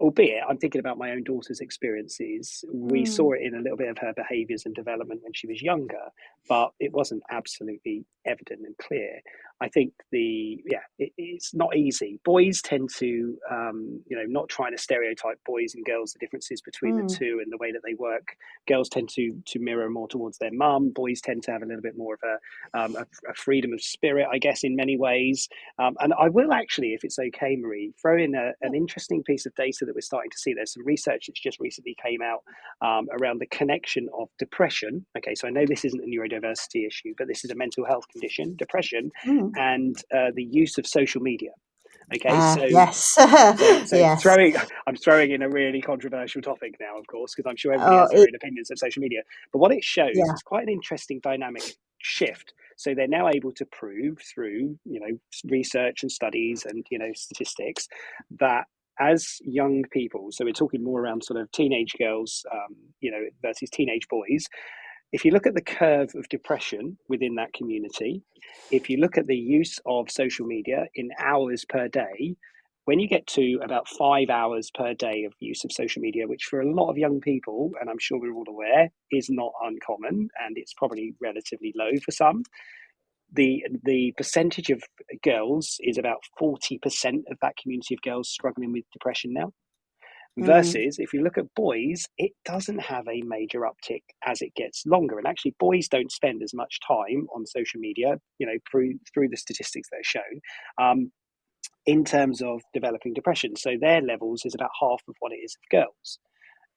Albeit, I'm thinking about my own daughter's experiences. We saw it in a little bit of her behaviours and development when she was younger, but it wasn't absolutely evident and clear. I think it's not easy. Boys tend to, not trying to stereotype boys and girls, the differences between the two and the way that they work. Girls tend to mirror more towards their mum. Boys tend to have a little bit more of a freedom of spirit, I guess, in many ways. And I will actually, if it's okay, Marie, throw in an interesting piece of data that we're starting to see. There's some research that's just recently came out around the connection of depression. Okay, so I know this isn't a neurodiversity issue, but this is a mental health condition, depression, and the use of social media. Okay, yes. I'm throwing in a really controversial topic now, of course, because I'm sure everybody has their own opinions of social media. But what it shows is quite an interesting dynamic shift. So they're now able to prove through research and studies and statistics that as young people, so we're talking more around sort of teenage girls, versus teenage boys. If you look at the curve of depression within that community, if you look at the use of social media in hours per day, when you get to about 5 hours per day of use of social media, which for a lot of young people, and I'm sure we're all aware, is not uncommon, and it's probably relatively low for some, the percentage of girls is about 40% of that community of girls struggling with depression now. Versus if you look at boys, it doesn't have a major uptick as it gets longer. And actually, boys don't spend as much time on social media, through the statistics that are shown, in terms of developing depression. So their levels is about half of what it is of girls.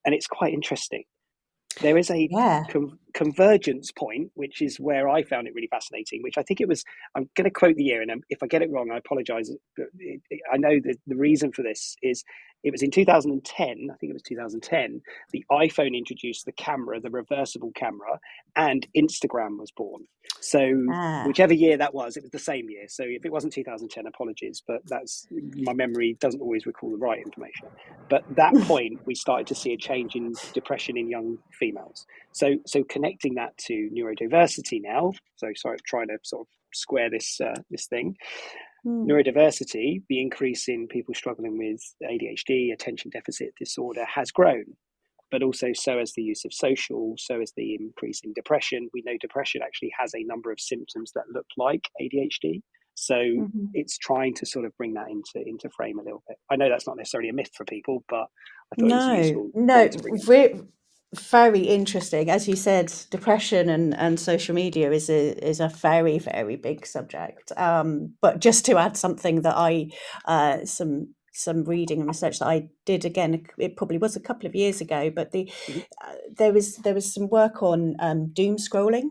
And it's quite interesting. There is a convergence point, which is where I found it really fascinating, which I think it was, I'm going to quote the year, and if I get it wrong, I apologise. I know that the reason for this is it was in 2010, I think it was 2010, the iPhone introduced the camera, the reversible camera, and Instagram was born. So whichever year that was, it was the same year. So if it wasn't 2010, apologies, but that's, my memory doesn't always recall the right information. But at that point, we started to see a change in depression in young females. So connecting that to neurodiversity now, so sorry, trying to sort of square this thing. Neurodiversity, the increase in people struggling with ADHD, attention deficit disorder, has grown. but also so as the use of social, so as the increase in depression. We know depression actually has a number of symptoms that look like ADHD. So it's trying to sort of bring that into frame a little bit. I know that's not necessarily a myth for people, but I thought it was a useful point to bring in. Very interesting. As you said, depression and social media is a very, very big subject. But just to add something that some reading and research that I did, again, it probably was a couple of years ago, but there was some work on doom scrolling.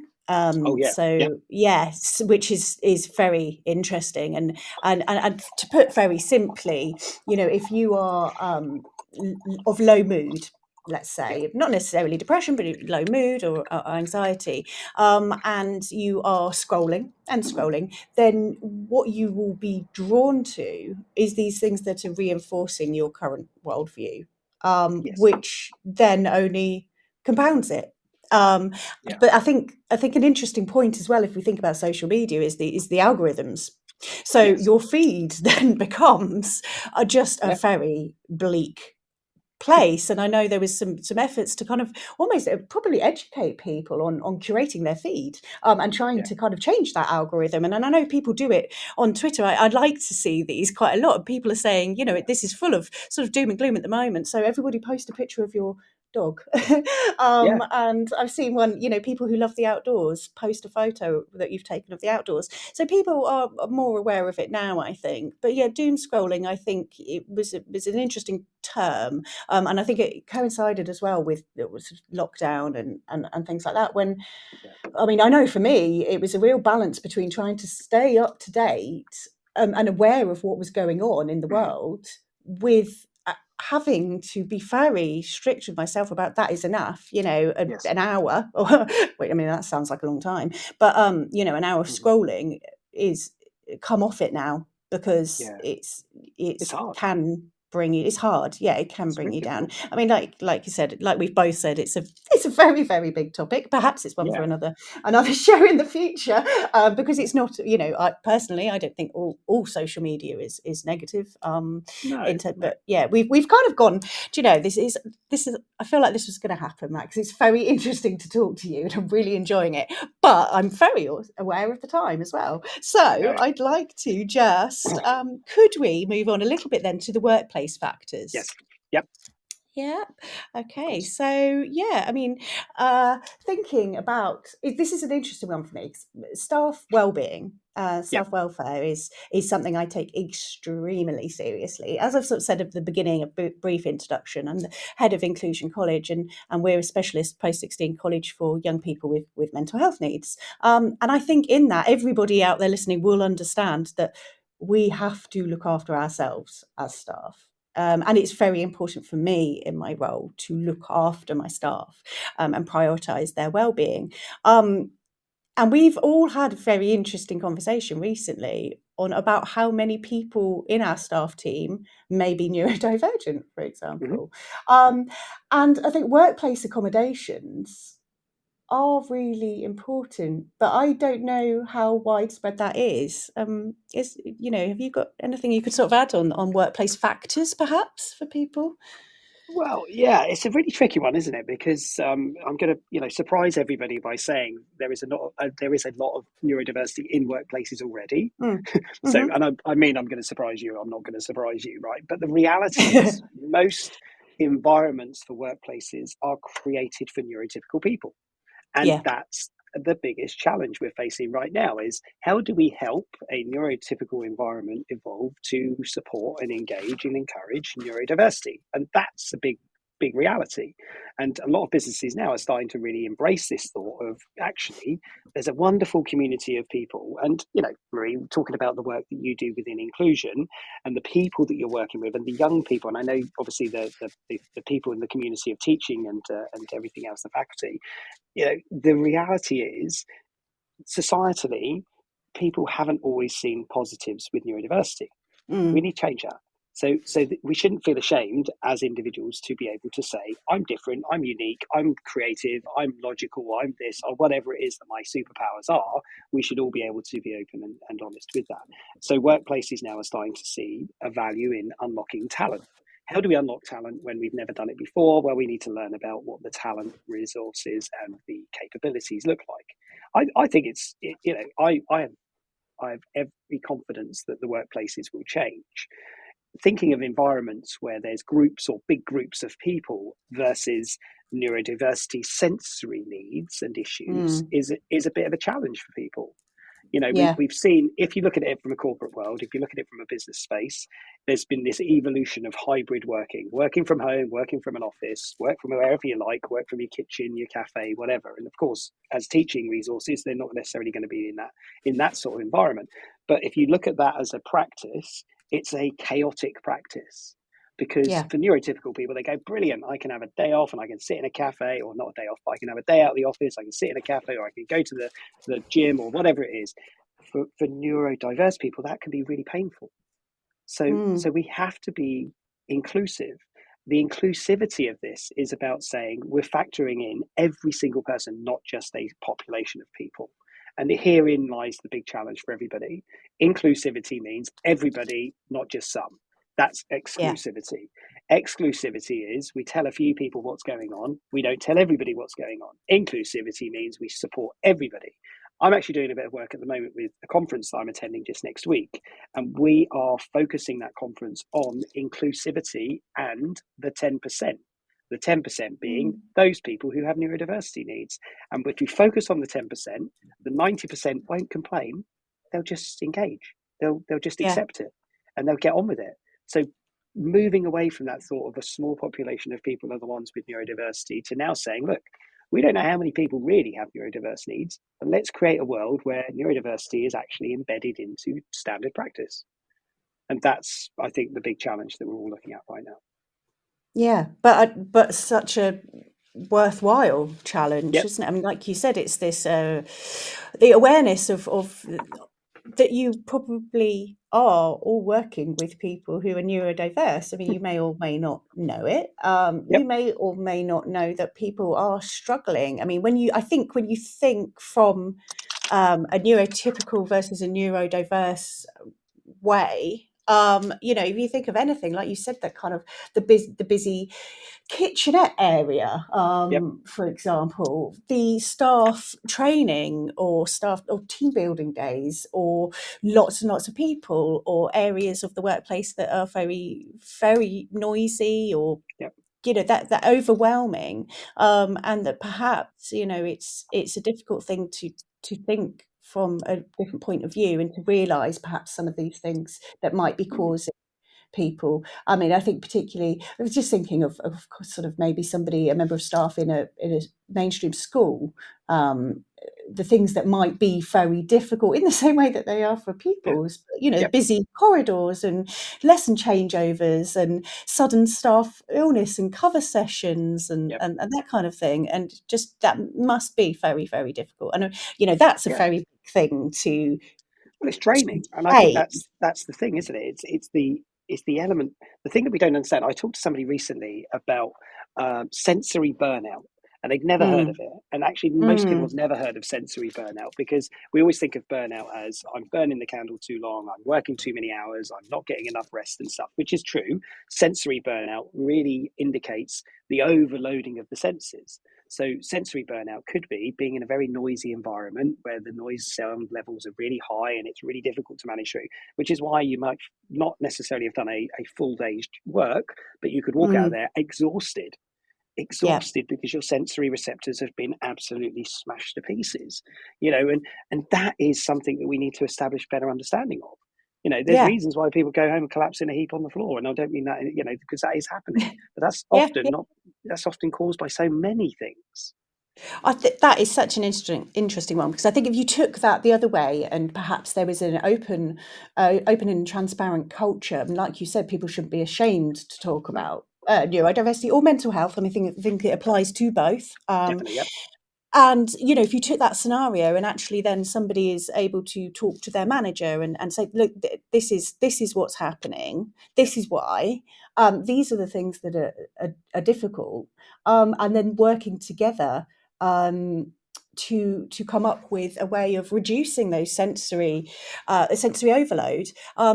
Yes, which is very interesting, and to put very simply, if you are of low mood, let's say, not necessarily depression, but low mood or anxiety, and you are scrolling, then what you will be drawn to is these things that are reinforcing your current worldview, which then only compounds it. But I think an interesting point as well, if we think about social media, is the algorithms. So your feed then becomes just a very bleak place, and I know there was some efforts to kind of almost probably educate people on curating their feed, and trying to kind of change that algorithm. And I know people do it on Twitter. I'd like to see these quite a lot of people are saying, this is full of sort of doom and gloom at the moment, so everybody post a picture of your dog. And I've seen one, people who love the outdoors post a photo that you've taken of the outdoors. So people are more aware of it now, I think. But doom scrolling, I think it was an interesting term, and I think it coincided as well with lockdown and things like that. When I mean, I know for me it was a real balance between trying to stay up to date and aware of what was going on in the world, with having to be very strict with myself about that is enough, an hour, or wait, I mean, that sounds like a long time, but an hour of scrolling is come off it now, because it's hard. It's hard. It can bring you down. I mean, like you said, like we've both said, it's a very, very big topic. Perhaps it's one for another show in the future, because it's not, I personally, I don't think all social media is negative. But we've kind of gone, this is I feel like this was going to happen, Max. It's very interesting to talk to you, and I'm really enjoying it, but I'm very aware of the time as well. So I'd like to just could we move on a little bit then to the workplace factors? Yes. Yep. Yeah. Okay. So I mean, thinking about this is an interesting one for me. Staff well-being, staff welfare is something I take extremely seriously. As I've sort of said at the beginning, a brief introduction. I'm the head of Inclusion College, and we're a specialist post-16 college for young people with mental health needs. And I think in that, everybody out there listening will understand that we have to look after ourselves as staff. And it's very important for me in my role to look after my staff, and prioritise their well-being. And we've all had a very interesting conversation recently about how many people in our staff team may be neurodivergent, for example. And I think workplace accommodations are really important, but I don't know how widespread that is. Have you got anything you could sort of add on workplace factors, perhaps, for people? Well, it's a really tricky one, isn't it? Because I'm going to, surprise everybody by saying there is a lot of neurodiversity in workplaces already. So, and I mean, I'm going to surprise you. I'm not going to surprise you, right? But the reality is, most environments for workplaces are created for neurotypical people. And that's the biggest challenge we're facing right now, is how do we help a neurotypical environment evolve to support and engage and encourage neurodiversity? And that's a big reality. And a lot of businesses now are starting to really embrace this thought of, actually, there's a wonderful community of people. And, Marie, talking about the work that you do within inclusion and the people that you're working with and the young people, and I know obviously the people in the community of teaching and everything else, the faculty, the reality is, societally, people haven't always seen positives with neurodiversity. We need to change that. So we shouldn't feel ashamed as individuals to be able to say, I'm different, I'm unique, I'm creative, I'm logical, I'm this, or whatever it is that my superpowers are. We should all be able to be open and honest with that. So workplaces now are starting to see a value in unlocking talent. How do we unlock talent when we've never done it before? Well, we need to learn about what the talent, resources, and the capabilities look like. I think I have every confidence that the workplaces will change. Thinking of environments where there's groups or big groups of people versus neurodiversity sensory needs and issues is a bit of a challenge for people. We've seen, if you look at it from a corporate world, if you look at it from a business space, there's been this evolution of hybrid working from home, working from an office, work from wherever you like, work from your kitchen, your cafe, whatever. And of course, as teaching resources, they're not necessarily going to be in that sort of environment. But if you look at that as a practice, it's a chaotic practice. Because for neurotypical people, they go, brilliant, I can have a day off and I can sit in a cafe, or not a day off, but I can have a day out of the office, I can sit in a cafe, or I can go to the gym or whatever it is. For neurodiverse people, that can be really painful. So we have to be inclusive. The inclusivity of this is about saying we're factoring in every single person, not just a population of people. And herein lies the big challenge for everybody. Inclusivity means everybody, not just some. That's exclusivity. Exclusivity is we tell a few people what's going on. We don't tell everybody what's going on. Inclusivity means we support everybody. I'm actually doing a bit of work at the moment with a conference that I'm attending just next week. And we are focusing that conference on inclusivity and the 10%. The 10% being those people who have neurodiversity needs. And if we focus on the 10%, the 90% won't complain. They'll just engage. They'll just accept it and they'll get on with it. So moving away from that thought of a small population of people are the ones with neurodiversity to now saying, look, we don't know how many people really have neurodiverse needs, but let's create a world where neurodiversity is actually embedded into standard practice. And that's, I think, the big challenge that we're all looking at right now. Yeah, but such a worthwhile challenge, isn't it? I mean, like you said, it's this the awareness of that you probably are all working with people who are neurodiverse. I mean, you may or may not know it. You may or may not know that people are struggling. I mean, I think when you think from a neurotypical versus a neurodiverse way, if you think of anything, like you said, that kind of the busy kitchenette area, for example, the staff training or team building days, or lots and lots of people, or areas of the workplace that are very, very noisy, or that overwhelming, and that perhaps it's a difficult thing to think from a different point of view, and to realise perhaps some of these things that might be causing people. I mean, I think particularly, I was just thinking of sort of maybe a member of staff in a mainstream school, the things that might be very difficult in the same way that they are for pupils, busy corridors and lesson changeovers and sudden staff illness and cover sessions and that kind of thing. And just that must be very, very difficult. And, that's a very big thing to... Well, it's draining. And I think that's the thing, isn't it? It's the element, the thing that we don't understand. I talked to somebody recently about sensory burnout, and they'd never heard of it. And actually, most people have never heard of sensory burnout, because we always think of burnout as I'm burning the candle too long, I'm working too many hours, I'm not getting enough rest and stuff, which is true. Sensory burnout really indicates the overloading of the senses. So sensory burnout could be being in a very noisy environment where the noise sound levels are really high and it's really difficult to manage through, which is why you might not necessarily have done a full day's work, but you could walk out of there exhausted because your sensory receptors have been absolutely smashed to pieces, and that is something that we need to establish better understanding of. There's reasons why people go home and collapse in a heap on the floor, and I don't mean that, because that is happening, but that's often caused by so many things. I think that is such an interesting one, because I think if you took that the other way, and perhaps there was an open and transparent culture, and like you said, people shouldn't be ashamed to talk about neurodiversity or mental health. I mean, I think it applies to both. Definitely, yep. And, if you took that scenario and actually then somebody is able to talk to their manager and say, look, this is what's happening. This is why. These are the things that are difficult. And then working together to come up with a way of reducing those sensory overload.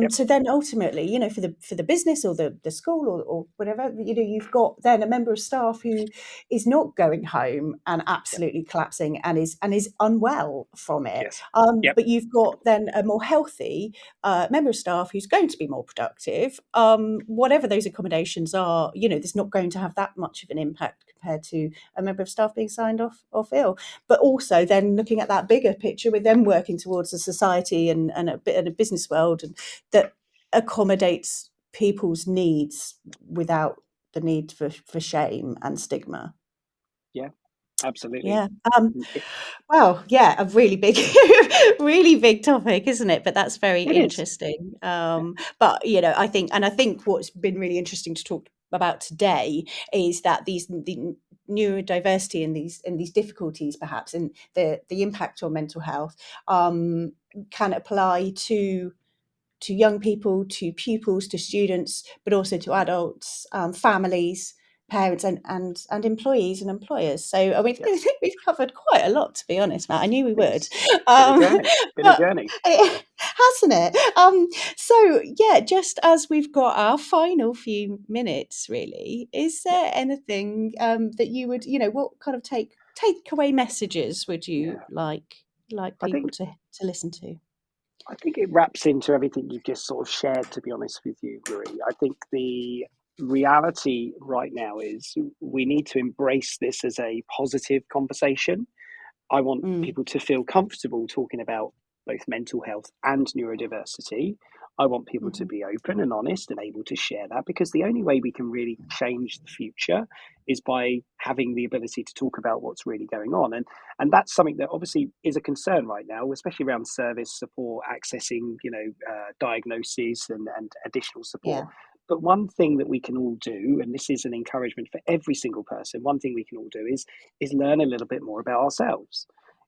So then ultimately, for the business or the school or whatever, you've got then a member of staff who is not going home and absolutely collapsing and is unwell from it. Yes. But you've got then a more healthy member of staff who's going to be more productive. Whatever those accommodations are, there's not going to have that much of an impact compared to a member of staff being signed off ill. But also then looking at that bigger picture with them working towards a society and a business world that accommodates people's needs without the need for shame and stigma. Yeah, absolutely. Yeah. Well, yeah, a really big, really big topic, isn't it? But that's very interesting. But I think what's been really interesting to talk about today is that the neurodiversity and these difficulties, perhaps, and the impact on mental health, can apply to young people, to pupils, to students, but also to adults, families, parents, and employees and employers. So I mean, I think we've covered quite a lot, to be honest, Matt. I knew we would. Been a journey. Hasn't it? So yeah, just as we've got our final few minutes, really, is there anything that you would, what kind of takeaway messages would you like people to listen to? I think it wraps into everything you've just sort of shared, to be honest with you, Marie. I think the reality right now is we need to embrace this as a positive conversation. I want people to feel comfortable talking about both mental health and neurodiversity. I want people to be open and honest and able to share that, because the only way we can really change the future is by having the ability to talk about what's really going on. And that's something that obviously is a concern right now, especially around service support, accessing, diagnoses and additional support. But one thing that we can all do, and this is an encouragement for every single person, one thing we can all do is learn a little bit more about ourselves.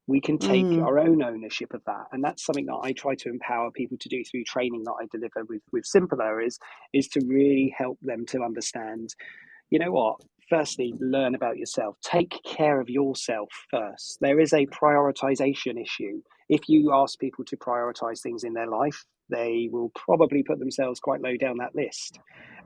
We can take our own ownership of that. And that's something that I try to empower people to do through training that I deliver with Simpler, is to really help them to understand, firstly, learn about yourself. Take care of yourself first. There is a prioritization issue. If you ask people to prioritize things in their life, they will probably put themselves quite low down that list.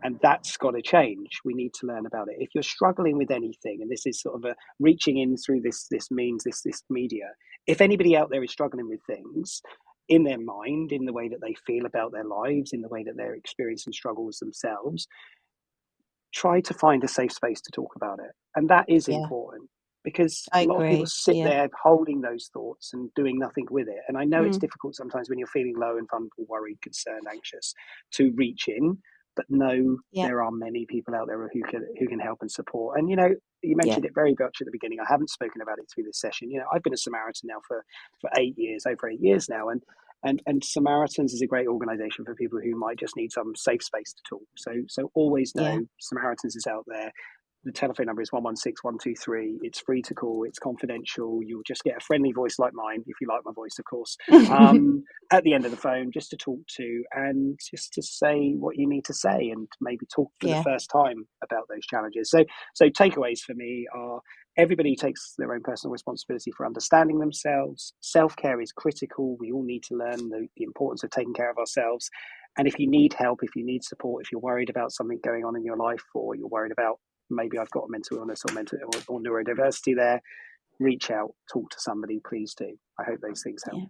And that's got to change. We need to learn about it. If you're struggling with anything, and this is sort of a reaching in through this means, this media, if anybody out there is struggling with things in their mind, in the way that they feel about their lives, in the way that they're experiencing struggles themselves, try to find a safe space to talk about it. And that is important, because a lot of people sit there holding those thoughts and doing nothing with it. And I know it's difficult sometimes when you're feeling low and vulnerable, worried, concerned, anxious, to reach in, but know there are many people out there who can help and support. And you mentioned it very much at the beginning. I haven't spoken about it through this session. I've been a Samaritan now for 8 years, over 8 years now, and Samaritans is a great organisation for people who might just need some safe space to talk. So always know Samaritans is out there. The telephone number is 116-123. It's free to call. It's confidential. You'll just get a friendly voice like mine, if you like my voice, of course, at the end of the phone, just to talk to and just to say what you need to say, and maybe talk for the first time about those challenges. So takeaways for me are: everybody takes their own personal responsibility for understanding themselves. Self-care is critical. We all need to learn the importance of taking care of ourselves. And if you need help, if you need support, if you're worried about something going on in your life, or you're worried about maybe I've got a mental illness or neurodiversity there, reach out, talk to somebody, please do. I hope those things help.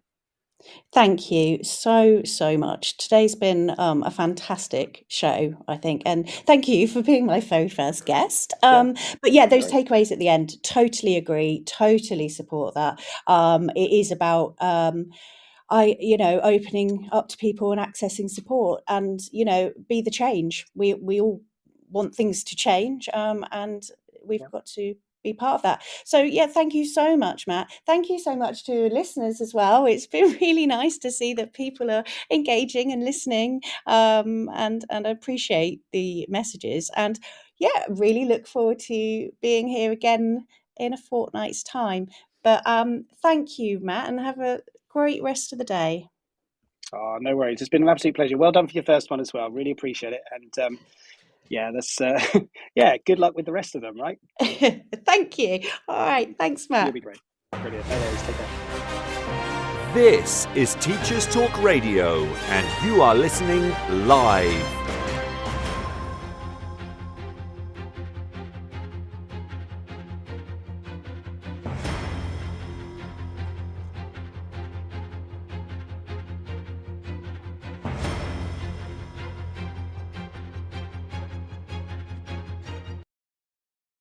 Thank you so much. Today's been a fantastic show, I think, and thank you for being my very first guest. But those takeaways at the end, totally agree, totally support that. It is about opening up to people and accessing support, and be the change. We all want things to change, and we've got to be part of that. So thank you so much, Matt. Thank you so much to listeners as well. It's been really nice to see that people are engaging and listening, and I appreciate the messages, and really look forward to being here again in a fortnight's time. But thank you, Matt, and have a great rest of the day. Oh, no worries. It's been an absolute pleasure. Well done for your first one as well. Really appreciate it. And that's good luck with the rest of them, right? Thank you. All right. Thanks, Matt. You'll be great. Brilliant. No worries. Take care. This is Teachers Talk Radio, and you are listening live.